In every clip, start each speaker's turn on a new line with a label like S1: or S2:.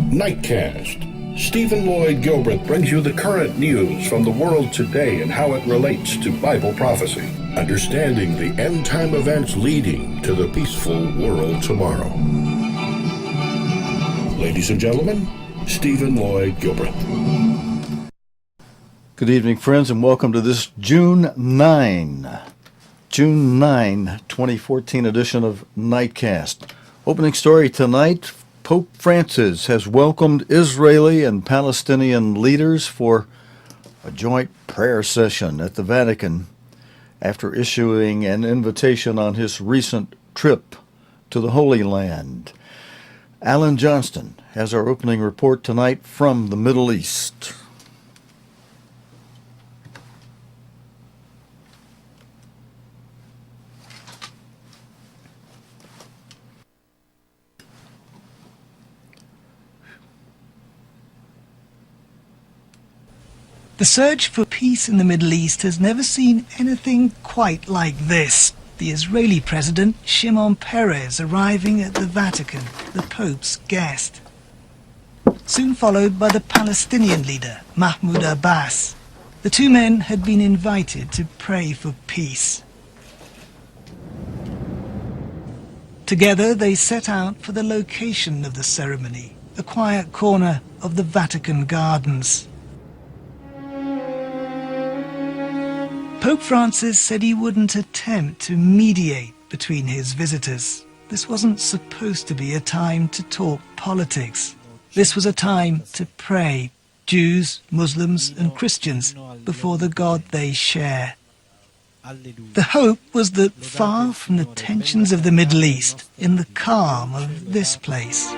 S1: Nightcast. Stephen Lloyd Gilbreth brings you the current news from the world today and how it relates to Bible prophecy. Understanding the end-time events leading to the peaceful world tomorrow. Ladies and gentlemen, Stephen Lloyd Gilbreth.
S2: Good evening, friends, and welcome to this June 9, 2014 edition of Nightcast. Opening story tonight, Pope Francis has welcomed Israeli and Palestinian leaders for a joint prayer session at the Vatican after issuing an invitation on his recent trip to the Holy Land. Alan Johnston has our opening report tonight from the Middle East.
S3: The search for peace in the Middle East has never seen anything quite like this. The Israeli president, Shimon Peres, arriving at the Vatican, the Pope's guest. Soon followed by the Palestinian leader, Mahmoud Abbas. The two men had been invited to pray for peace. Together they set out for the location of the ceremony, a quiet corner of the Vatican gardens. Pope Francis said he wouldn't attempt to mediate between his visitors. This wasn't supposed to be a time to talk politics. This was a time to pray, Jews, Muslims and Christians, before the God they share. The hope was that far from the tensions of the Middle East, in the calm of this place,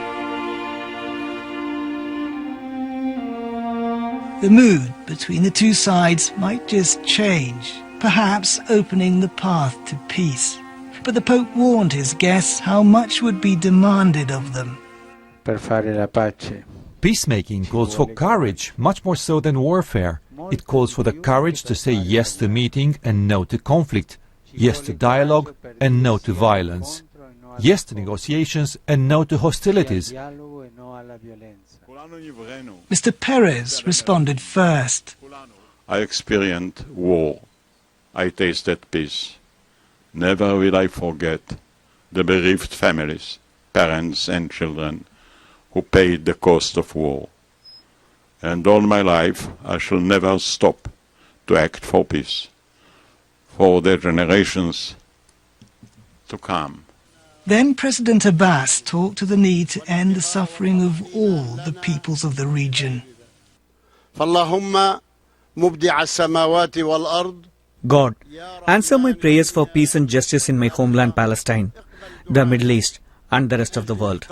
S3: the mood between the two sides might just change, perhaps opening the path to peace. But the Pope warned his guests how much would be demanded of them.
S4: Peacemaking calls for courage, much more so than warfare. It calls for the courage to say yes to meeting and no to conflict, yes to dialogue and no to violence, yes to negotiations and no to hostilities.
S3: Mr. Peres responded first.
S5: I experienced war. I tasted peace. Never will I forget the bereaved families, parents and children who paid the cost of war. And all my life I shall never stop to act for peace, for the generations to come.
S3: Then President Abbas talked to the need to end the suffering of all the peoples of the region.
S6: God, answer my prayers for peace and justice in my homeland Palestine, the Middle East and the rest of the world.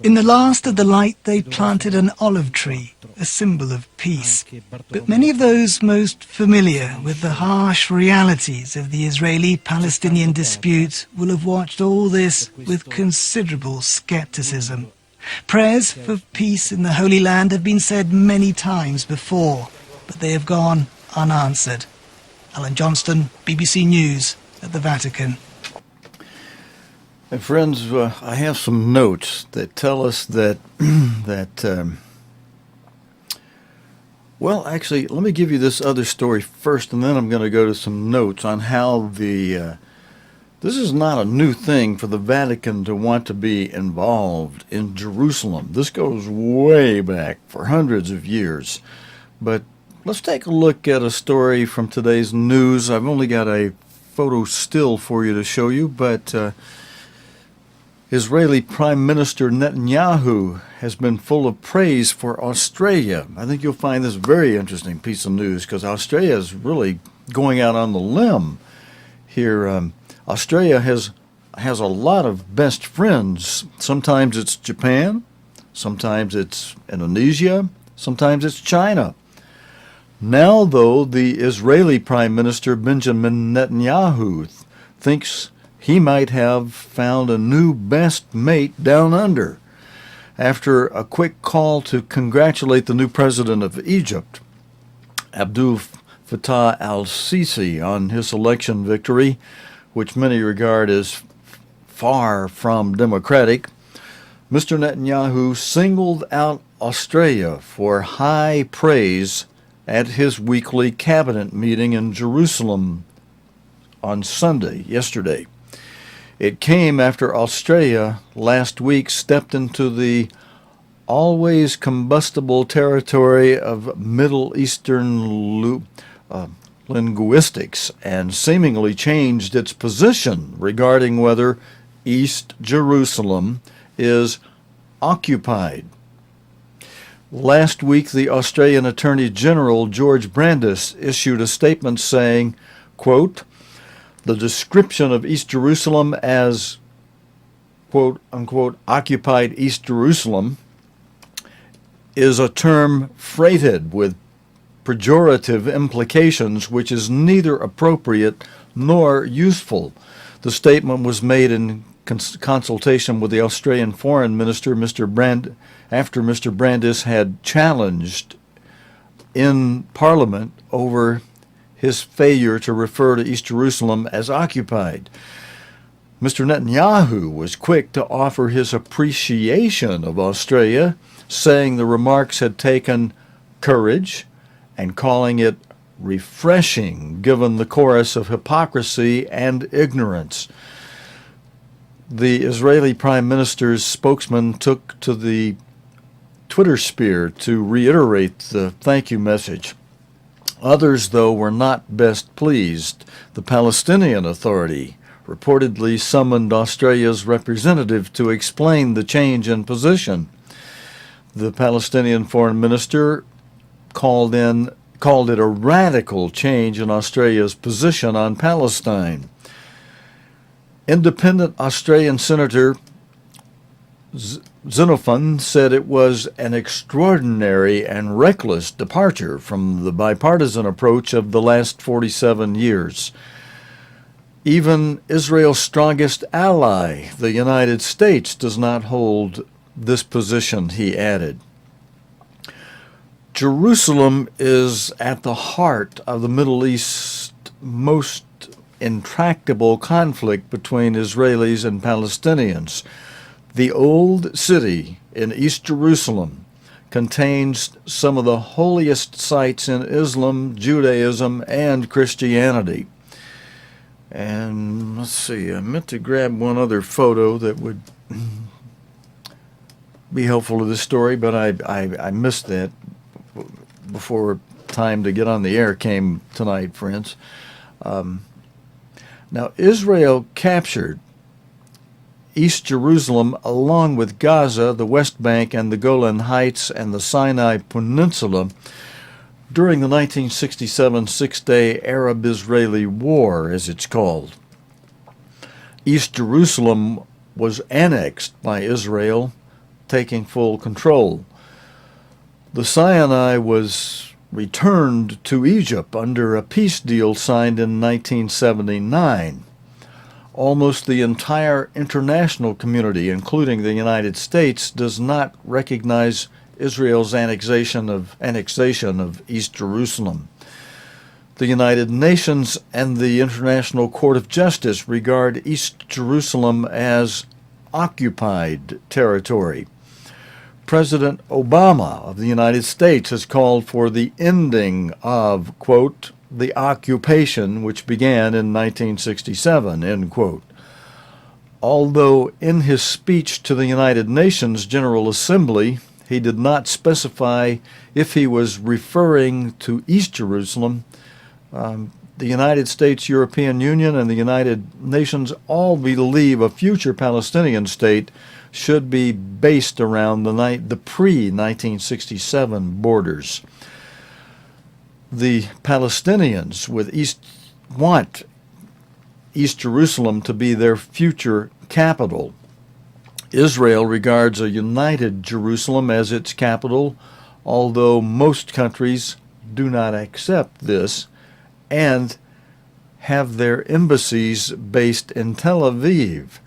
S3: In the last of the light they planted an olive tree, a symbol of peace. But many of those most familiar with the harsh realities of the Israeli-Palestinian dispute will have watched all this with considerable skepticism. Prayers for peace in the Holy Land have been said many times before, but they have gone unanswered. Alan Johnston, BBC News at the Vatican.
S2: And friends, I have some notes that tell us that, well, actually, let me give you this other story first, and then I'm going to go to some notes on how this is not a new thing for the Vatican to want to be involved in Jerusalem. This goes way back for hundreds of years. But let's take a look at a story from today's news. I've only got a photo still for you to show you, but Israeli Prime Minister Netanyahu has been full of praise for Australia. I think you'll find this a very interesting piece of news because Australia is really going out on the limb here. Australia has a lot of best friends. Sometimes it's Japan, sometimes it's Indonesia, sometimes it's China. Now, though, the Israeli Prime Minister Benjamin Netanyahu thinks he might have found a new best mate down under. After a quick call to congratulate the new president of Egypt, Abdul Fattah al-Sisi, on his election victory, which many regard as far from democratic, Mr. Netanyahu singled out Australia for high praise at his weekly cabinet meeting in Jerusalem on Sunday, yesterday. It came after Australia last week stepped into the always combustible territory of Middle Eastern linguistics and seemingly changed its position regarding whether East Jerusalem is occupied. Last week, the Australian Attorney General, George Brandis, issued a statement saying, quote, "The description of East Jerusalem as, quote, unquote, occupied East Jerusalem is a term freighted with pejorative implications which is neither appropriate nor useful." The statement was made in consultation with the Australian Foreign Minister, after Mr. Brandis had challenged in Parliament over his failure to refer to East Jerusalem as occupied. Mr. Netanyahu was quick to offer his appreciation of Australia, saying the remarks had taken courage and calling it refreshing given the chorus of hypocrisy and ignorance. The Israeli Prime Minister's spokesman took to the Twitter sphere to reiterate the thank you message. Others, though, were not best pleased. The Palestinian Authority reportedly summoned Australia's representative to explain the change in position. The Palestinian Foreign Minister called it a radical change in Australia's position on Palestine. Independent Australian Senator Xenophon said it was an extraordinary and reckless departure from the bipartisan approach of the last 47 years. Even Israel's strongest ally, the United States, does not hold this position, he added. Jerusalem is at the heart of the Middle East's most intractable conflict between Israelis and Palestinians. The old city in East Jerusalem contains some of the holiest sites in Islam, Judaism, and Christianity. And let's see, I meant to grab one other photo that would be helpful to this story, but I missed that before time to get on the air came tonight, friends. Now, Israel captured East Jerusalem along with Gaza, the West Bank, and the Golan Heights and the Sinai Peninsula during the 1967 Six-Day Arab-Israeli War, as it's called. East Jerusalem was annexed by Israel, taking full control. The Sinai was returned to Egypt under a peace deal signed in 1979. Almost the entire international community, including the United States, does not recognize Israel's annexation of East Jerusalem. The United Nations and the International Court of Justice regard East Jerusalem as occupied territory. President Obama of the United States has called for the ending of, quote, the occupation which began in 1967, end quote. Although in his speech to the United Nations General Assembly, he did not specify if he was referring to East Jerusalem, the United States, European Union, and the United Nations all believe a future Palestinian state should be based around the pre-1967 borders. The Palestinians want East Jerusalem to be their future capital. Israel regards a united Jerusalem as its capital, although most countries do not accept this and have their embassies based in Tel Aviv.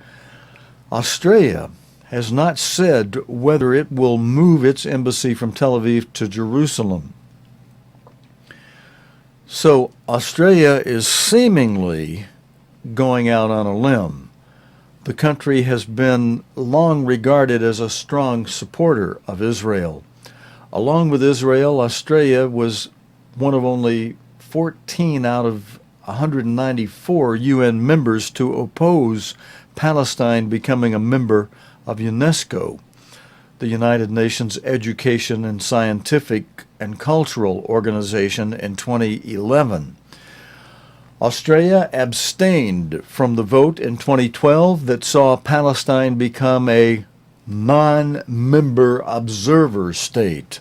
S2: Australia has not said whether it will move its embassy from Tel Aviv to Jerusalem. So Australia is seemingly going out on a limb. The country has been long regarded as a strong supporter of Israel. Along with Israel, Australia was one of only 14 out of 194 UN members to oppose Palestine becoming a member of UNESCO, the United Nations Education and Scientific and Cultural Organization, in 2011. Australia abstained from the vote in 2012 that saw Palestine become a non-member observer state.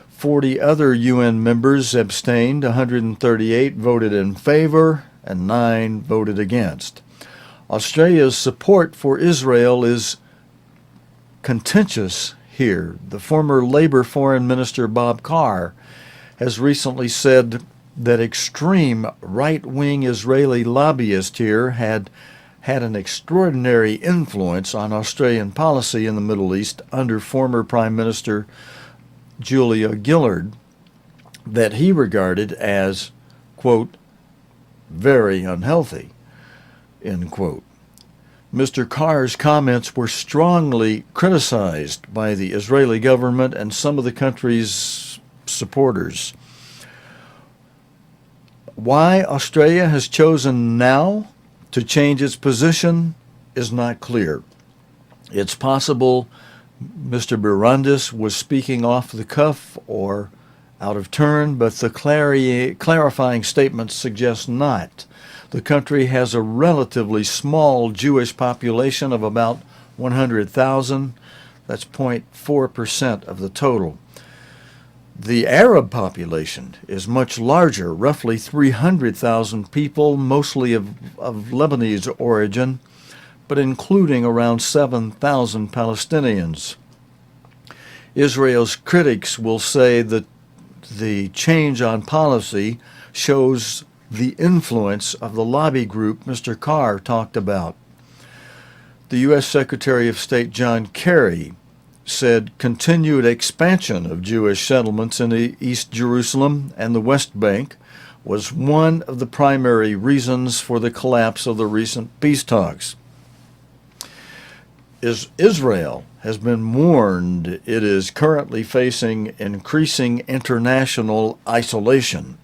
S2: 40 other UN members abstained, 138 voted in favor, and 9 voted against. Australia's support for Israel is contentious here. The former Labour Foreign Minister Bob Carr has recently said that extreme right-wing Israeli lobbyists here had an extraordinary influence on Australian policy in the Middle East under former Prime Minister Julia Gillard, that he regarded as, quote, very unhealthy, end quote. Mr. Carr's comments were strongly criticized by the Israeli government and some of the country's supporters. Why Australia has chosen now to change its position is not clear. It's possible Mr. Burundis was speaking off the cuff or out of turn, but the clarifying statements suggest not. The country has a relatively small Jewish population of about 100,000. That's 0.4% of the total. The Arab population is much larger, roughly 300,000 people, mostly of Lebanese origin, but including around 7,000 Palestinians. Israel's critics will say that the change on policy shows the influence of the lobby group Mr. Carr talked about. The U.S. Secretary of State John Kerry said continued expansion of Jewish settlements in East Jerusalem and the West Bank was one of the primary reasons for the collapse of the recent peace talks. Israel has been warned it is currently facing increasing international isolation.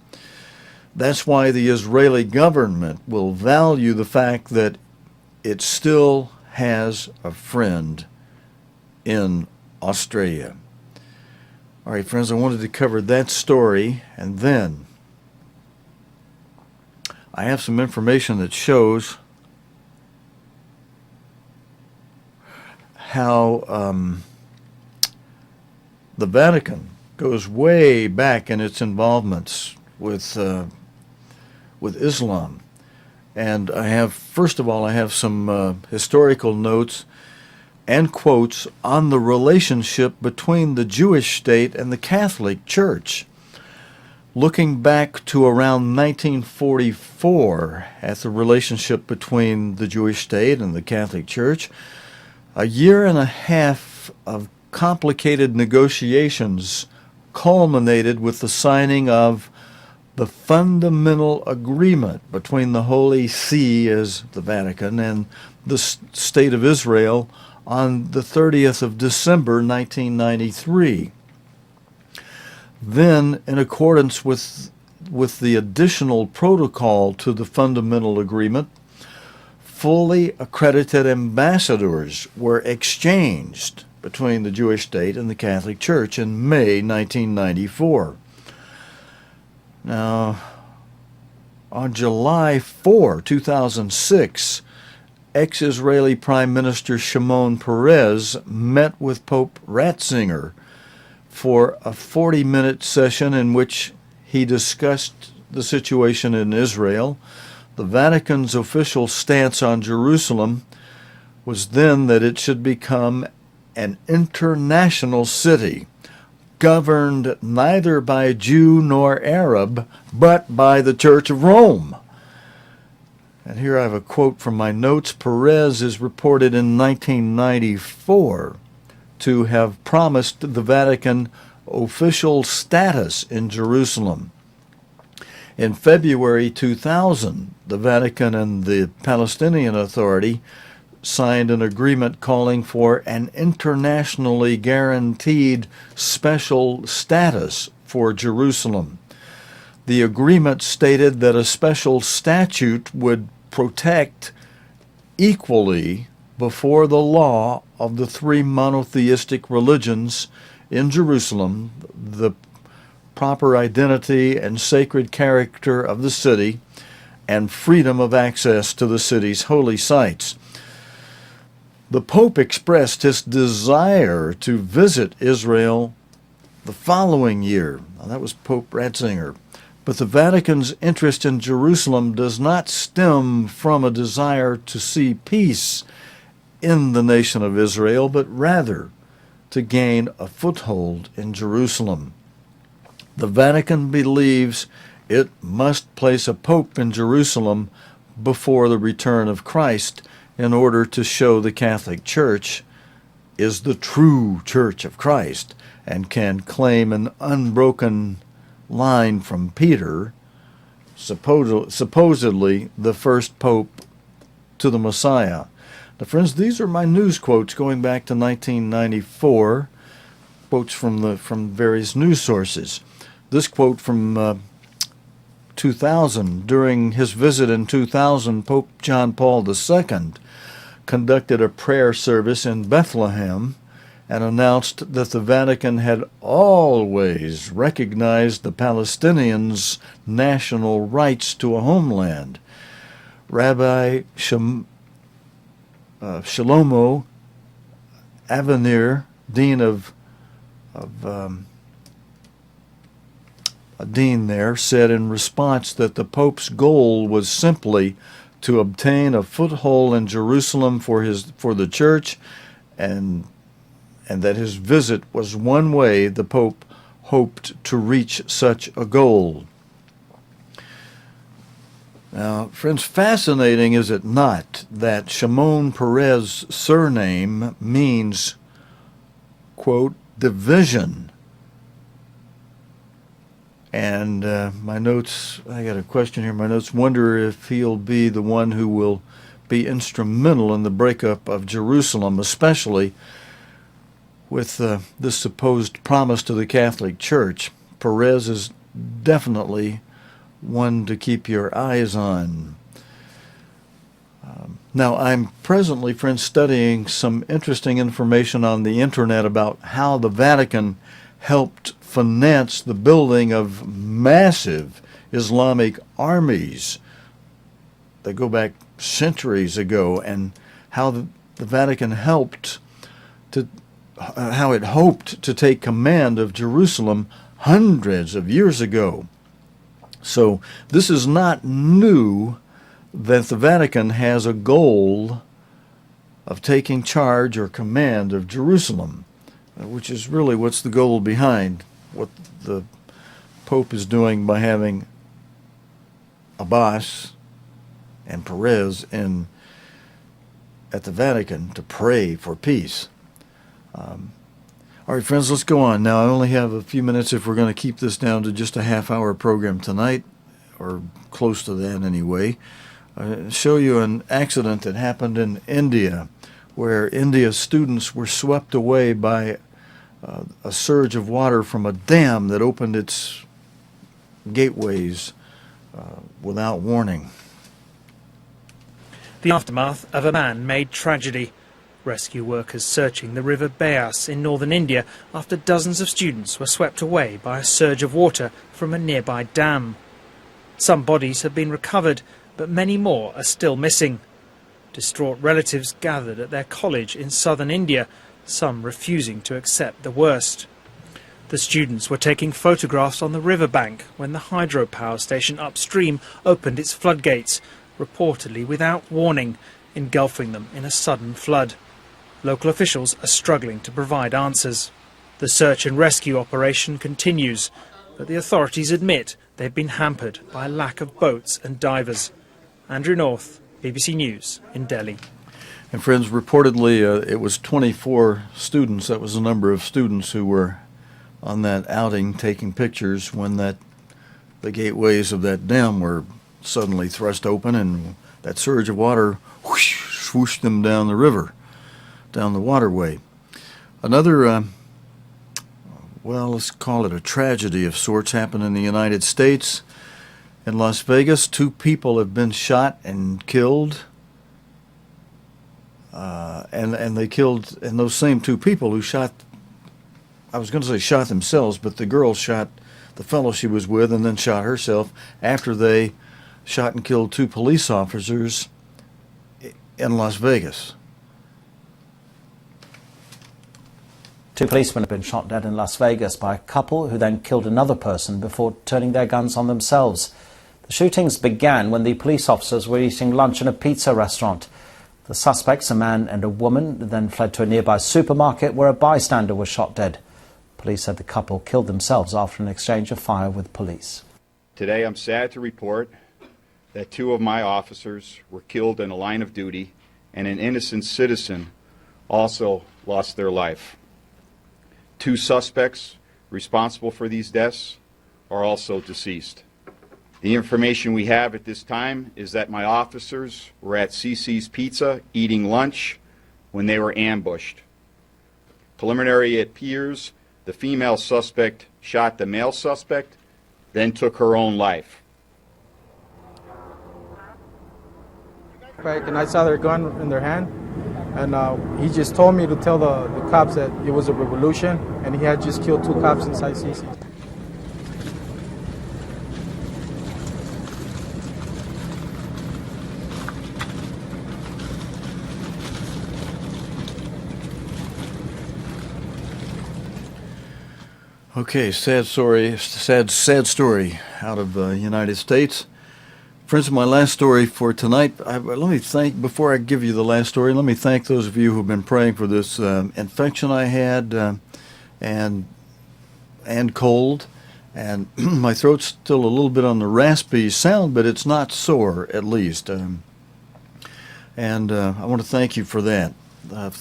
S2: That's why the Israeli government will value the fact that it still has a friend in Australia. All right, friends, I wanted to cover that story, and then I have some information that shows how the Vatican goes way back in its involvements with Islam. And I have, first of all, I have some historical notes and quotes on the relationship between the Jewish state and the Catholic Church. Looking back to around 1944 at the relationship between the Jewish state and the Catholic Church, a year and a half of complicated negotiations culminated with the signing of the fundamental agreement between the Holy See, as the Vatican, and the State of Israel on the 30th of December, 1993. Then, in accordance with the additional protocol to the fundamental agreement, fully accredited ambassadors were exchanged between the Jewish state and the Catholic Church in May 1994. Now, on July 4, 2006, ex-Israeli Prime Minister Shimon Peres met with Pope Ratzinger for a 40-minute session in which he discussed the situation in Israel. The Vatican's official stance on Jerusalem was then that it should become an international city, governed neither by Jew nor Arab, but by the Church of Rome. And here I have a quote from my notes. Peres is reported in 1994 to have promised the Vatican official status in Jerusalem. In February 2000, the Vatican and the Palestinian Authority signed an agreement calling for an internationally guaranteed special status for Jerusalem. The agreement stated that a special statute would protect equally before the law of the three monotheistic religions in Jerusalem, the proper identity and sacred character of the city, and freedom of access to the city's holy sites. The Pope expressed his desire to visit Israel the following year. Now, that was Pope Ratzinger. But the Vatican's interest in Jerusalem does not stem from a desire to see peace in the nation of Israel, but rather to gain a foothold in Jerusalem. The Vatican believes it must place a pope in Jerusalem before the return of Christ in order to show the Catholic Church is the true Church of Christ and can claim an unbroken line from Peter, supposedly the first pope to the Messiah. Now, friends, these are my news quotes going back to 1994, quotes from various news sources. This quote from 2000, during his visit in 2000, Pope John Paul II conducted a prayer service in Bethlehem and announced that the Vatican had always recognized the Palestinians' national rights to a homeland. Rabbi Shlomo Avenir, dean a dean there, said in response that the Pope's goal was simply to obtain a foothold in Jerusalem for the Church, and that his visit was one way the Pope hoped to reach such a goal. Now, friends, fascinating is it not that Shimon Peres' surname means, quote, division. And my notes, I got a question here. My notes wonder if he'll be the one who will be instrumental in the breakup of Jerusalem, especially with this supposed promise to the Catholic Church. Perez is definitely one to keep your eyes on. Now, I'm presently, friends, studying some interesting information on the internet about how the Vatican helped finance the building of massive Islamic armies that go back centuries ago, and how the Vatican helped to, how it hoped to take command of Jerusalem hundreds of years ago. So this is not new that the Vatican has a goal of taking charge or command of Jerusalem, which is really what's the goal behind what the Pope is doing by having Abbas and Perez at the Vatican to pray for peace. All right, friends, let's go on. Now, I only have a few minutes if we're going to keep this down to just a half-hour program tonight, or close to that anyway. I'll show you an accident that happened in India, where India's students were swept away by a surge of water from a dam that opened its gateways without warning.
S7: The aftermath of a man-made tragedy. Rescue workers searching the river Beas in northern India after dozens of students were swept away by a surge of water from a nearby dam. Some bodies have been recovered, but many more are still missing. Distraught relatives gathered at their college in southern India, some refusing to accept the worst. The students were taking photographs on the riverbank when the hydropower station upstream opened its floodgates, reportedly without warning, engulfing them in a sudden flood. Local officials are struggling to provide answers. The search and rescue operation continues, but the authorities admit they've been hampered by a lack of boats and divers. Andrew North, BBC News in Delhi.
S2: And friends, reportedly it was 24 students. That was the number of students who were on that outing taking pictures when the gateways of that dam were suddenly thrust open and that surge of water whoosh, swooshed them down the river, down the waterway. Another, well, let's call it a tragedy of sorts, happened in the United States. In Las Vegas, 2 people have been shot and killed. And they killed, and those same 2 people who shot, I was going to say shot themselves, but the girl shot the fellow she was with and then shot herself after they shot and killed 2 police officers in Las Vegas.
S8: 2 policemen have been shot dead in Las Vegas by a couple who then killed another person before turning their guns on themselves. The shootings began when the police officers were eating lunch in a pizza restaurant. The suspects, a man and a woman, then fled to a nearby supermarket where a bystander was shot dead. Police said the couple killed themselves after an exchange of fire with police.
S9: Today I'm sad to report that 2 of my officers were killed in a line of duty and an innocent citizen also lost their life. 2 suspects responsible for these deaths are also deceased. The information we have at this time is that my officers were at CC's Pizza eating lunch when they were ambushed. Preliminary appears the female suspect shot the male suspect, then took her own life.
S10: Back and I saw their gun in their hand, and he just told me to tell the cops that it was a revolution, and he had just killed 2 cops inside CC.
S2: Okay, sad story out of the United States. Friends, my last story for tonight, before I give you the last story, let me thank those of you who've been praying for this infection I had and cold. And my throat's still a little bit on the raspy sound, but it's not sore, at least. I want to thank you for that,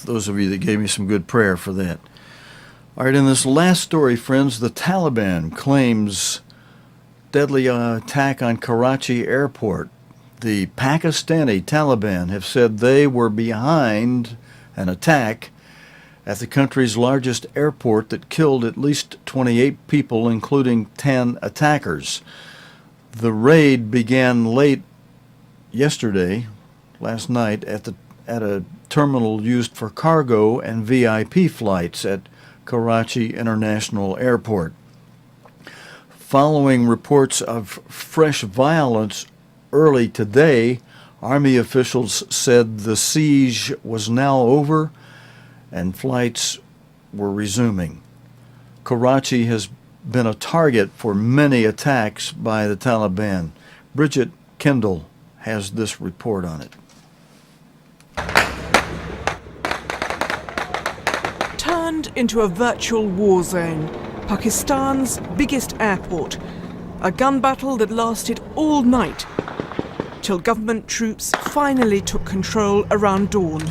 S2: those of you that gave me some good prayer for that. All right, in this last story, friends, the Taliban claims deadly attack on Karachi airport. The Pakistani Taliban have said they were behind an attack at the country's largest airport that killed at least 28 people, including 10 attackers. The raid began late last night, at a terminal used for cargo and VIP flights at Karachi International Airport. Following reports of fresh violence early today, Army officials said the siege was now over and flights were resuming. Karachi has been a target for many attacks by the Taliban. Bridget Kendall has this report on it.
S11: Turned into a virtual war zone, Pakistan's biggest airport. A gun battle that lasted all night, till government troops finally took control around dawn.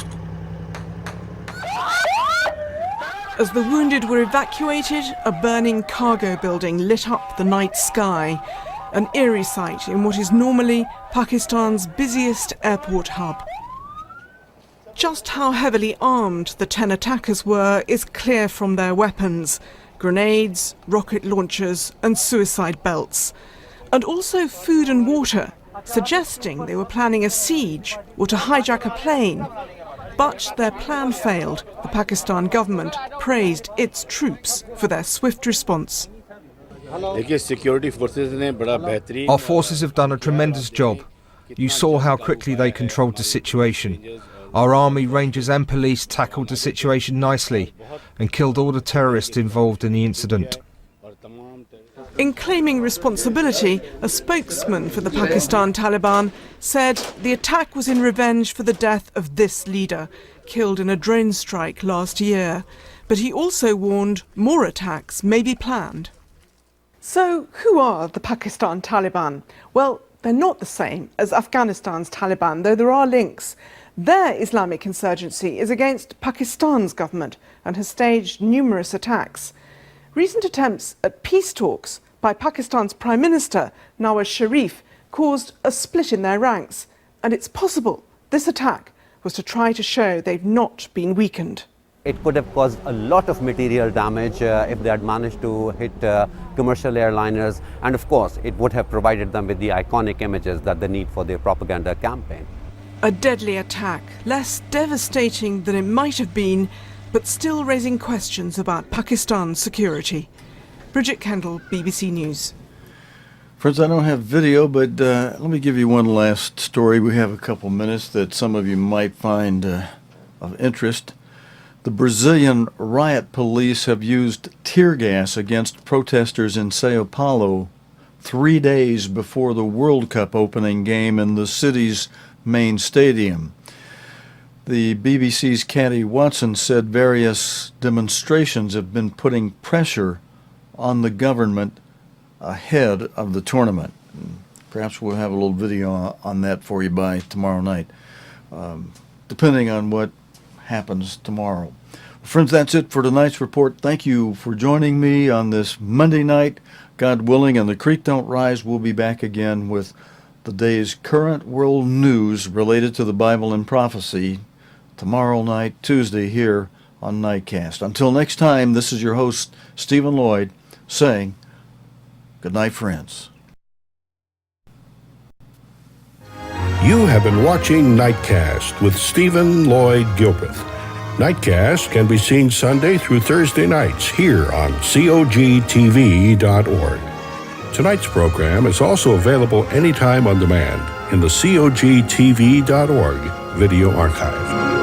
S11: As the wounded were evacuated, a burning cargo building lit up the night sky, an eerie sight in what is normally Pakistan's busiest airport hub. Just how heavily armed the 10 attackers were is clear from their weapons: grenades, rocket launchers and suicide belts. And also food and water, suggesting they were planning a siege or to hijack a plane. But their plan failed. The Pakistan government praised its troops for their swift response.
S12: Our forces have done a tremendous job. You saw how quickly they controlled the situation. Our army, rangers and police tackled the situation nicely and killed all the terrorists involved in the incident.
S11: In claiming responsibility, a spokesman for the Pakistan Taliban said the attack was in revenge for the death of this leader, killed in a drone strike last year. But he also warned more attacks may be planned. So who are the Pakistan Taliban? Well, they're not the same as Afghanistan's Taliban, though there are links. Their Islamic insurgency is against Pakistan's government and has staged numerous attacks. Recent attempts at peace talks by Pakistan's Prime Minister Nawaz Sharif caused a split in their ranks, and it's possible this attack was to try to show they've not been weakened.
S13: It could have caused a lot of material damage if they had managed to hit commercial airliners, and of course it would have provided them with the iconic images that they need for their propaganda campaign.
S11: A deadly attack, less devastating than it might have been, but still raising questions about Pakistan's security. Bridget Kendall, BBC News.
S2: Friends, I don't have video, but let me give you one last story. We have a couple minutes that some of you might find of interest. The Brazilian riot police have used tear gas against protesters in Sao Paulo 3 days before the World Cup opening game in the city's main stadium. The BBC's Cathy Watson said various demonstrations have been putting pressure on the government ahead of the tournament. Perhaps we'll have a little video on that for you by tomorrow night, depending on what happens tomorrow. Friends, that's it for tonight's report. Thank you for joining me on this Monday night. God willing, and the creek don't rise, we'll be back again with the day's current world news related to the Bible and prophecy tomorrow night, Tuesday, here on Nightcast. Until next time, this is your host, Stephen Lloyd, saying good night, friends.
S1: You have been watching Nightcast with Stephen Lloyd Gilbreth. Nightcast can be seen Sunday through Thursday nights here on COGTV.org. Tonight's program is also available anytime on demand in the COGTV.org video archive.